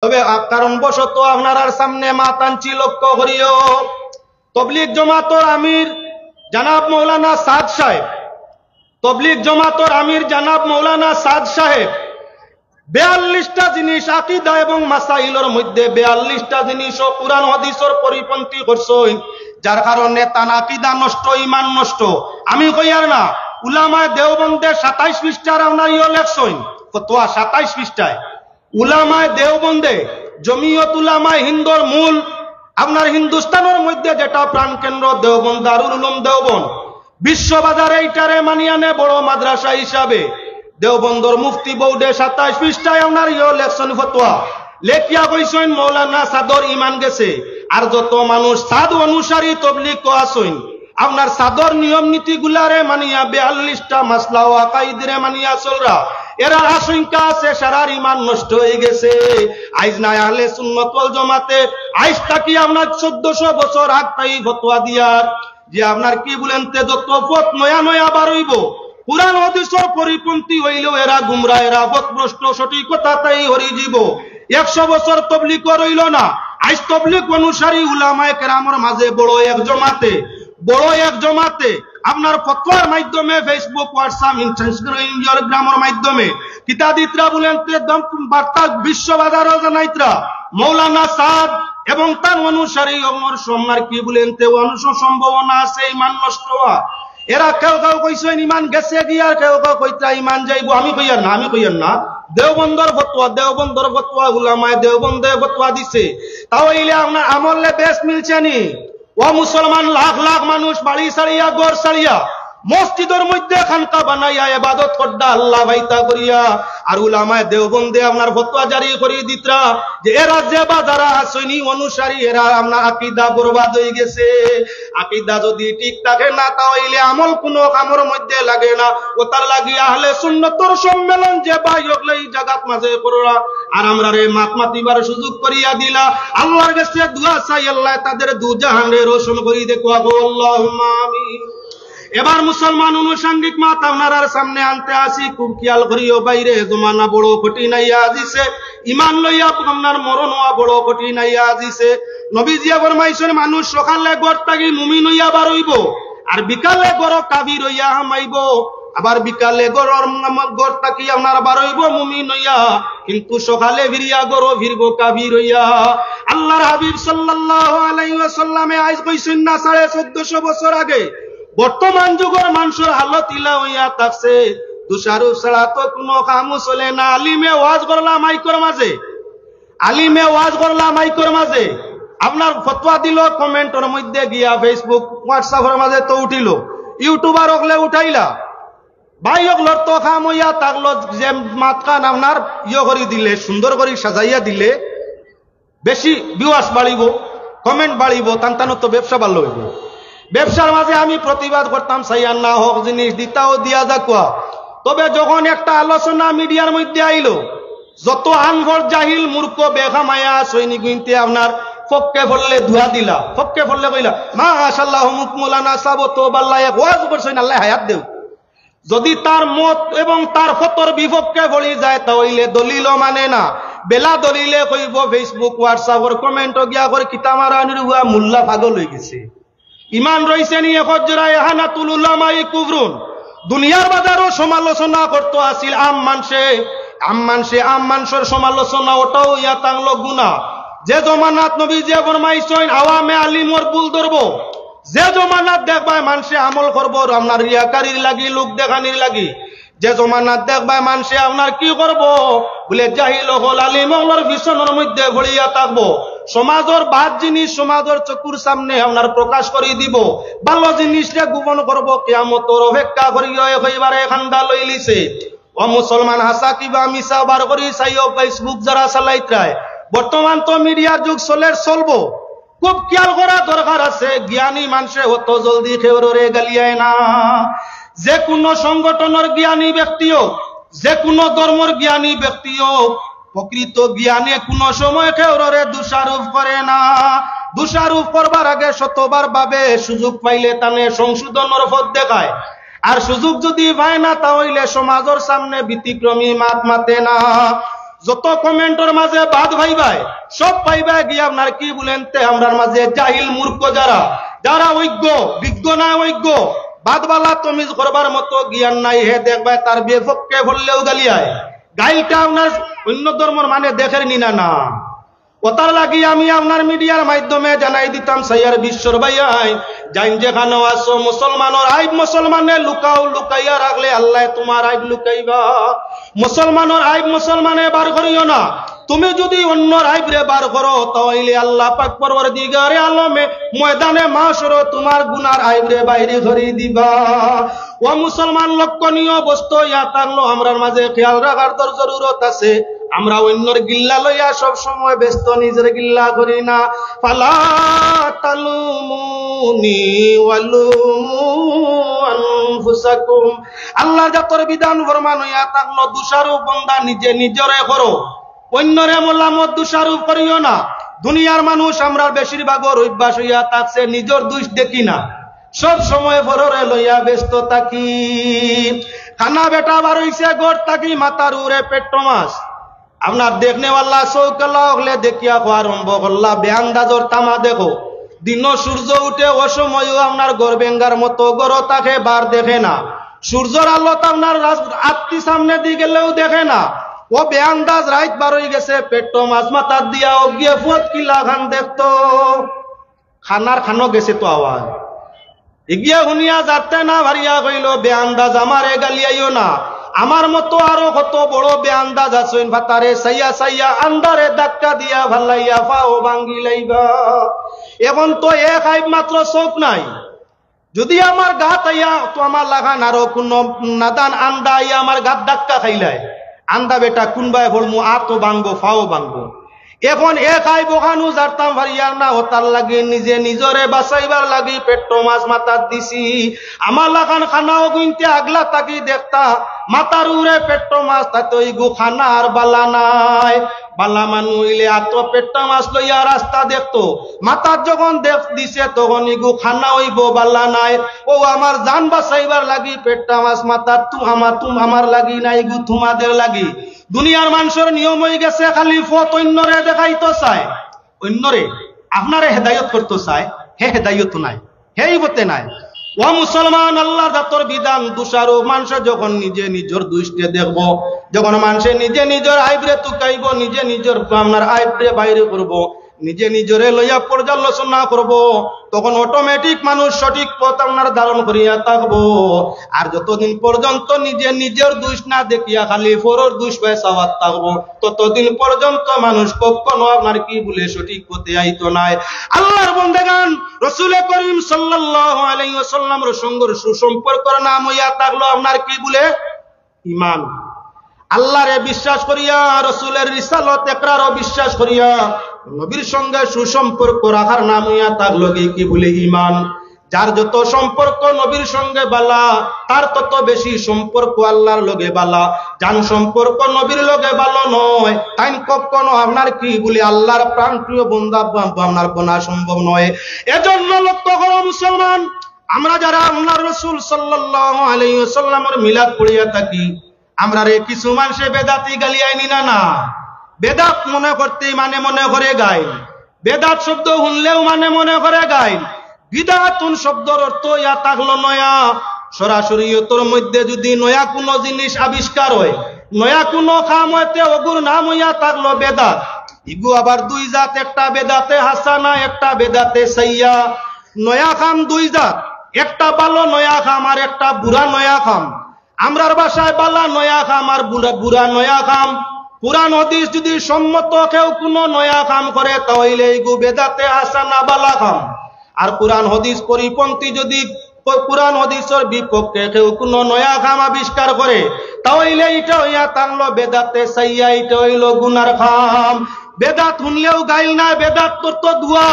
তবে কারণবশত আপনার সামনে মাতানছি লক্ষ্য করিও তবলিগ জমাতর আমির জনাব মৌলানা সাদ সাহেব, তবলিগ জমাতর আমির জনাব মৌলানা সাদ সাহেব 42টা জিনিস আকীদা এবং মাসাইলের মধ্যে 42টা জিনিস কুরআন হাদিসের পরিপন্থী করছই, যার কারণে তার আকীদা নষ্ট, ঈমান নষ্ট। আমি কই আর না, উলামায়ে দেওবন্দে 27 পৃষ্ঠার আপনার লেখছই ফতোয়া, 27 পৃষ্ঠায় উলামায়ে দেওবন্দে জমিয়ত উলামায়ে হিন্দর মূল আপনার হিন্দুস্তানের মধ্যে যেটা প্রাণকেন্দ্র দেওবন্দ, দারুল উলুম দেওবন্দ, বিশ্ববাজারে এইটারে মানিয়ানে বড় মাদ্রাসা হিসাবে দেওবন্দর মুফতি বোর্ডে 27 পৃষ্ঠায় আপনার লেখছেন ফতোয়া, লেখিয়া কইছেন মৌলানা সাদর ঈমান গেছে। আর যত মানুষ সাদ অনুসারী তবলিগ আছেন আপনার সাদর নিয়ম নীতি গুলারে মানিয়া 42টা মাসলা ও আকাইদরে মানিয়া চলরা, এরা আশঙ্কা আছে সারার ঈমান নষ্ট হয়ে গেছে। আইজ না আহলে সুন্নাত ওয়াল জামাতে আইজ তাকি আপনার 1400 বছর আগ তাই ফতোয়া দিয়ার যে আপনার কি বলেন তে যত পথ নয়া নয়া বার হইব কুরআন হাদিসের পরিপন্থী হইলেও এরা গুমরা, এরা পথভ্রষ্ট, সঠিক কথা তাই হরি জীব। 100 বছর তবলিগ রইল না, আজ তবলিগ অনুসারী উলামায়ে কেরামের মাঝে বড় এক জমাতে আপনার ফতোয়ার মাধ্যমে ফেসবুক, হোয়াটসঅ্যাপ, ইনস্টাগ্রামের মাধ্যমে কিতাদিতরা বলেন বার্তা বিশ্ববাজারও জানাইতরা মৌলানা সাদ এবং তার অনুসারী ওমর সোমনার কি বলেন তে সম্ভাবনা আছে ঈমান নষ্ট হওয়া। এরা কেউ কইছেন ঈমান গেছে গিয়া, কেউ কইতা ঈমান যাইবো। আমি কইয়ার না দেওবন্দর ফতোয়া উলামায়ে দেওবন্দে ফতোয়া দিছে, তাও ইলে আপনার আমলে বেশ মিলছে নি। ও মুসলমান লাখ লাখ মানুষ বাড়ি ছাড়িয়া ঘর ছাড়িয়া মসজিদের মধ্যে খানকা বানাইয়া ইবাদত করদা আল্লাহ ভাইতা করিয়া, আর উলামায়ে দেওবন্দে আপনার ফতোয়া জারি করে দিতরা যে এরা যে বাজারা আসেনি অনুসারী, এরা আপনার আকীদা বরবাদ হয়ে গেছে। আকীদা যদি ঠিক থাকে না তাহলে আমল কোনো কামের মধ্যে লাগে না। ও তার লাগি আহলে সুন্নতর সম্মেলন যে ভাই হগলে এই জায়গাত মাঝে করলা, আর আমরা রে মাত মাতিবার সুযোগ করিয়া দিলা। আল্লাহর কাছে দোয়া চাই আল্লাহ তাদের দুজাহানের রোশন করি দেখো, আল্লাহুম্মা আমিন। এবার মুসলমান অনুষঙ্গিক মাত আপনার সামনে আনতে আসি, খুব খেয়াল করিও বাইরে জমানা বড় কঠিন আইয়া আজিছে, ঈমান লইয়া আপনার মরণ হওয়া বড় কঠিন আইয়া আজিছে। নবীজিয়া ফরমাইছেন মানুষ সকালে ঘর থাকি মুমিন হইয়া বার হইব, আর বিকালে ঘর কাফির হইয়া হামাইব, আবার বিকালে ঘর থাকি আপনার বার হইব মুমিন হইয়া, কিন্তু সকালে ফিরিয়া ঘর ফিরব কাফির হইয়া। আল্লাহর হাবিব সাল্লাল্লাহু আলাইহি ওয়াসাল্লামে আইজ কইছেন না 1450 বছর আগে বর্তমান যুগের মানুষের হালত ইলা হইয়া থাকছে, দুসারু ছাড়া তো কোনো কামও চলে না। আলিমে ওয়াজ করলাম মাইকর মাঝে আপনার ফতোয়া দিল, কমেন্টের মধ্যে গিয়া ফেসবুক হোয়াটসঅ্যাপের মাঝে তো উঠিল, ইউটিউবার হকলে উঠাইলা, ভাই হকলর তো কাম হইয়া থাকলো যে মাতকান আপনার করি দিলে, সুন্দর করে সাজাইয়া দিলে বেশি ভিউয়ার্স বাড়িব, কমেন্ট বাড়িব, তান তো ব্যবসা ভালো হইব। ব্যবসার মাঝে আমি প্রতিবাদ করতাম সাইয়ান না হক জিনিস দিতাও দিয়া যাকুয়া। তবে যখন একটা আলোচনা মিডিয়ার মধ্যে আইলো, যত আনগর জাহিল মূর্খ বেখামায়া সৈনিক গুনতে আপনার ফক্কে ফললে ধুয়া দিলা, ফক্কে ফললে কইলা মাশাআল্লাহ হুমুক মৌলানা সাহেব তো বাল্লাহ ওয়াজ করছেন আল্লাহ হায়াত দেও। যদি তার মত এবং তার ফতোর বিপক্ষে বলি যায় তাহলে দলিল মানে না, বেলা দলিলে কইব ফেসবুক হোয়াটসঅ্যাপের কমেন্ট গিয়া করে কিতামারানির হুয়া মোল্লা পাগল হয়ে গেছে। ঈমান রইছে নি একজরা ইহানাতুল উলামায়ে কুফরুন। দুনিয়ার বাজারও সমালোচনা করতে আসিল আম মানুষের সমালোচনা, ওটাও ইয়া তাংলো গুনাহ। যে জমানাত নবী যে ফরমাইছেন আওয়ামে আলিমর ভুল ধরবো, যে জমানাত দেখবাই মানুষে আমল করবো আপনার রিয়াকারির লাগি, লোক দেখানির লাগি, যে জমানাত দেখবাই মানুষে আপনার কি করবো বলে জাহিল হল আলিম হলর ভীষণের মধ্যে ভরিয়া থাকবো। সমাজের বাদ জিনিস সমাজের চকুর সামনে আপনার প্রকাশ করে দিব, ভালো জিনিসটা গোপন করবো, কিয়ামতের অপেক্ষা করিয়া এবারে খান্দা লই লিছে। ও মুসলমান হাসা কিবা মিশা বার করি চাইও ফেসবুক যারা চালাইত্রায়, বর্তমান তো মিডিয়ার যুগ চলবো, খুব খেয়াল করা দরকার আছে। জ্ঞানী মানুষে হতো জলদি খেউরে গালিয়ায় না। যে কোনো সংগঠনের জ্ঞানী ব্যক্তি হোক, যে কোনো ধর্মের জ্ঞানী ব্যক্তি হোক, প্রকৃত জ্ঞানে কোন সময় খেউরে দোষারোপ করে না। দোষারোপ করবার আগে শতবার ভাবে, সুযোগ পাইলে তানে সংশোধনের পথ দেখায়, আর সুযোগ যদি পায় না তাহলে সমাজের সামনে ব্যতিক্রমী মাত মাতে না। যত কমেন্টের মাঝে বাদ ভাইবাই সব পাইবাই গিয়ে আপনার কি বলেন তে আমরার মাঝে জাহিল মূর্খ যারা যারা অজ্ঞ বিজ্ঞ না অজ্ঞ বাদবালা তমিজ করবার মতো জ্ঞান নাই হে দেখবাই তার বিপক্ষে বললেও গালিয়ায় গাইলটা আপনার অন্য ধর্মের মানে দেখের নিনা না ওতার লাগি আমি আপনার মিডিয়ার মাধ্যমে জানাই দিতাম সাইয়ার বিশ্বর ভাইয়াই যাইন যেখানে আসো মুসলমানের আইব মুসলমানে লুকাও লুকাইয়া রাখলে আল্লাহ তোমার আইব লুকাইবা মুসলমানের আইব মুসলমানে বার করিও না তুমি যদি অন্যর আইব রে বার করো তাহলে আল্লাহ পাক পরওয়ারদিগারে আলমে ময়দানে মাশর তোমার গুনার আইব রে বাইরে করে দিবা ও মুসলমান লক্ষণীয় বস্তু ইয়া থাকলো আমরার মাঝে খেয়াল রাখার তোর জরুরত আছে আমরা অন্যর গিল্লা লইয়া সব সময় ব্যস্ত নিজের গিল্লা করি না ফালা তালুমুনি ওয়ালুমু আনফুসাকুম আল্লাহ জাতর বিধান ফরমান হইয়া থাকলো দোষারোপ বান্দা নিজে নিজরে করো অন্যরে মোলামত দোষারোপ করিও না দুনিয়ার মানুষ আমরা বেশিরভাগের অভ্যাস হইয়া থাকছে নিজের দোষ দেখি না সব সময় পররে লইয়া ব্যস্ত থাকি খানা বেটা বার হইছে গড় থাকি মাথার উড়ে পেট মাছ আপনার দেখনেওয়াল্লা চৌকলা হলে দেখিয়া খোয়া আরম্ভ করলা বেআন্দাজর তামা দেখো দিন সূর্য উঠে অসময়ও আপনার গড় বেঙ্গার মতো গড় তাকে বার দেখে না সূর্যর আলো আপনার আত্মি সামনে দিয়ে গেলেও দেখে না ও বেআন্দাজ রাইত বার হয়ে গেছে পেট মাছ মাথার দিয়া অগিয়ে ফুট কিলা খান দেখতো খানার খানো গেছে তো আওয়াজ এগিয়ে শুনিয়া যাতে না ভারিয়া কইল বেআন্দাজ আমারে গালিয়াইও না আমার মতো আরো কত বড় বেআন্দাজ আছেন ভাতারে সাইয়া সাইয়া আন্দারে ধাক্কা দিয়া ভালাইয়া পাও ভাঙ্গি লাইবা এখন তো এক আইব মাত্র চোখ নাই যদি আমার গাত আইয়া তো আমার লাগান আরো কোন নাদান আন্দা আইয়া আমার গাত ধাক্কা খাইলাই আন্দা বেটা কোনবাই বলমু আতো ভাঙবো ফাও ভাঙবো এখন এক আই বহানু যারতাম ভারিয়ার না হতার লাগি নিজে নিজরে বাঁচাইবার লাগি পেট মাছ মাথার দিছি আমার লাগান খানাও গুনতে আগলা তাকি দেখতা মাথার উড়ে পেট মাছ তাতে ওই গু খানা আর বালা নাই বালা মানু হইলে আত পেট মাছ লইয়া রাস্তা দেখতো মাথার যখন দেখ দিছে তখন ইগু খানা হইব বালা নাই ও আমার জান বাঁচাইবার লাগি পেট মাছ মাথার আমার লাগি নাই গু তোমাদের লাগি দুনিয়ার মানুষের নিয়ম হয়ে গেছে খালি ফত অন্যরে দেখাইতো চায় অন্যরে আপনারে হেদায়ত করতে চায় হে হেদায়ত নাই হেই বতে নাই ও মুসলমান আল্লাহ জাতর বিধান দুষারো মানুষ যখন নিজে নিজের দুষ্টে দেখবো যখন মানুষে নিজে নিজের আইবরে তুকাইব নিজে নিজের আপনার আইবরে বাইরে করব নিজে নিজরে লইয়া পর্যালোচনা করব তখন অটোমেটিক মানুষ সঠিক পথ আপনার ধারণ করিয়া থাকবো আর যতদিন পর্যন্ত নিজে নিজের দোষ না দেখিয়া খালি ফরর দোষ পায় চাওয়ার থাকবো ততদিন পর্যন্ত মানুষ কখনো আপনার কি বলে সঠিক পথে আইতো নাই আল্লাহর বন্দেগান রাসূল করিম সাল্লাল্লাহু আলাইহি ওয়াসাল্লামের সঙ্গে সুসম্পর্কের নাম হইয়া থাকলো আপনার কি বলে ঈমান আল্লাহরে বিশ্বাস করিয়া রাসূলের রিসালাত ইকরার ও বিশ্বাস করিয়া নবীর সঙ্গে সুসম্পর্ক রাখার নাম হইয়া থাকলো কি বলে ঈমান যার যত সম্পর্ক নবীর সঙ্গে বালা তার তত বেশি সম্পর্ক আল্লাহর লগে বালা জান সম্পর্ক নবীর লগে ভালো নয় তাই কখনো আপনার কি বলে আল্লাহর প্রাণপ্রিয় বান্দা আপনার বনা সম্ভব নয় এজন্য লক্ষ্য করো মুসলমান আমরা যারা আল্লাহর রাসূল সাল্লাল্লাহু আলাইহি ওয়াসাল্লামের মিলাদ পড়িয়া থাকি আমরা রে কিছু মানুষে বেদাতি গালিয়াই নিনা না বেদাত মনে করতেই মানে মনে করে গাই বেদাত শব্দ শুনলেও মানে মনে করে গাই বিদাতুন শব্দের অর্থ ইয়া থাকলো নয়া সরাসরি তোর মধ্যে যদি নয়া কোনো জিনিস আবিষ্কার হয় নয়া কোনো কাম হইতে ওগুর নাম হইয়া থাকলো বেদাত ইগু আবার দুই জাত একটা বেদাতে হাসানা একটা বেদাতে সাইয়া নয়া কাম দুই জাত একটা ভালো নয়া কাম আর একটা বুড়া নয়া কাম আমরার ভাষায় বালা নয়া কাম আর বুড়া নয়া কাম কুরআন হাদিস যদি সম্মত কেউ কোনো নয়া কাম করে তাহলে ইগু বেদাতে হাসানা বালা কাম আর কুরআন হাদিস পরিপন্থী যদি কুরআন হাদিসের বিপক্ষে কেউ কোনো নয়া কাম আবিষ্কার করে তাহলে এটা হইয়া থাকলো বেদাতে সাইয়া এটা হইল গুনার কাম বেদাত শুনলেও গাইল না বেদাত তো দুয়া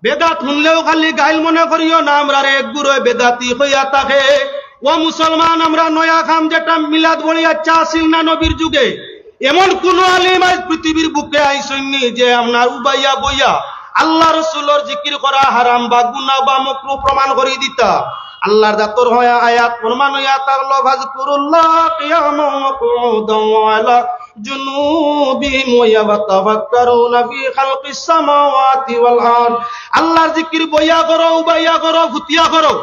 বেদাত শুনলেও খালি গাইল মনে করিও না আমরা এক গুরু বেদাতি হইয়া থাকে ও মুসলমান আমরা নয়া কাম যেটা মিলাদ বলিয়া চাছিল না নবীর যুগে এমন কোন আলিম আজ পৃথিবীর বুকে আইসইনি যে আপনার উবাইয়া বইয়া আল্লাহ রাসূলের জিকির করা হারাম বা গুনাহ বা মাকরুহ প্রমাণ করে দিতা আল্লাহর জাতর হয় আয়াত প্রমাণ হইয়া থাকলো ফাজকুরুল্লাহ কিয়ামান ওয়া কুউদান ওয়া আলা জুনুবিহিম ওয়া ইয়াতাফাক্কারুনা ফি খালকিস সামাওয়াতি ওয়াল আরদ। আল্লাহর জিকির বইয়া করো, উবাইয়া করো, ফুতিয়া করো।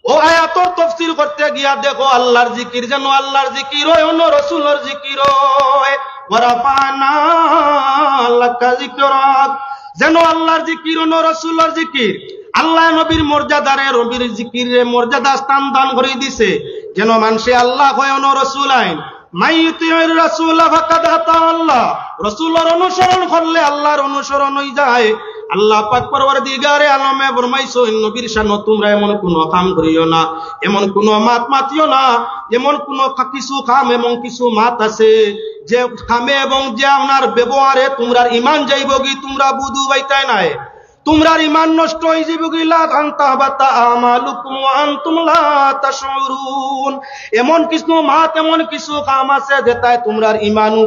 ও আয়াতর তাফসীর করতে গিয়া দেখো আল্লাহর জিকির যেন আল্লাহর জিকির হয়, অন্য রাসূলের জিকির হয়। ওয়া রাফা'না লাকা যিকরাক, যেন আল্লাহর জিকির অন্য রাসূলের জিকির। আল্লাহ নবীর মর্যাদারে, নবীর জিকিরে মর্যাদা স্থান দান করে দিছে, যেন মানুষে আল্লাহ হয় অন্য রাসূল আইন। মাইয়ুতির রাসূল ফাকাদ আতা আল্লাহ, রাসূলের অনুসরণ করলে আল্লাহর অনুসরণ হয়ে যায়। আল্লাহ পাক পরওয়ারদিগারে আলমে ফরমাইছো, নবীর শানে তোমরা এমন কোন কাম করিও না, এমন কোন মাত মাতিও না, এমন কোন কিছু কাম এবং কিছু মাত আছে যে কামে এবং যে আপনার ব্যবহারে তোমরা ঈমান যাইবগি, তোমরা বুঝু পাইতাই নাই, তোমরার ঈমান নষ্ট হয়ে যাইবগি। লা তাহবাতা আমালুকুম ওয়া আনতুম লা তাশউরুন, এমন কিছু মাত এমন কিছু কাম আছে যেটায় তোমরার ঈমানও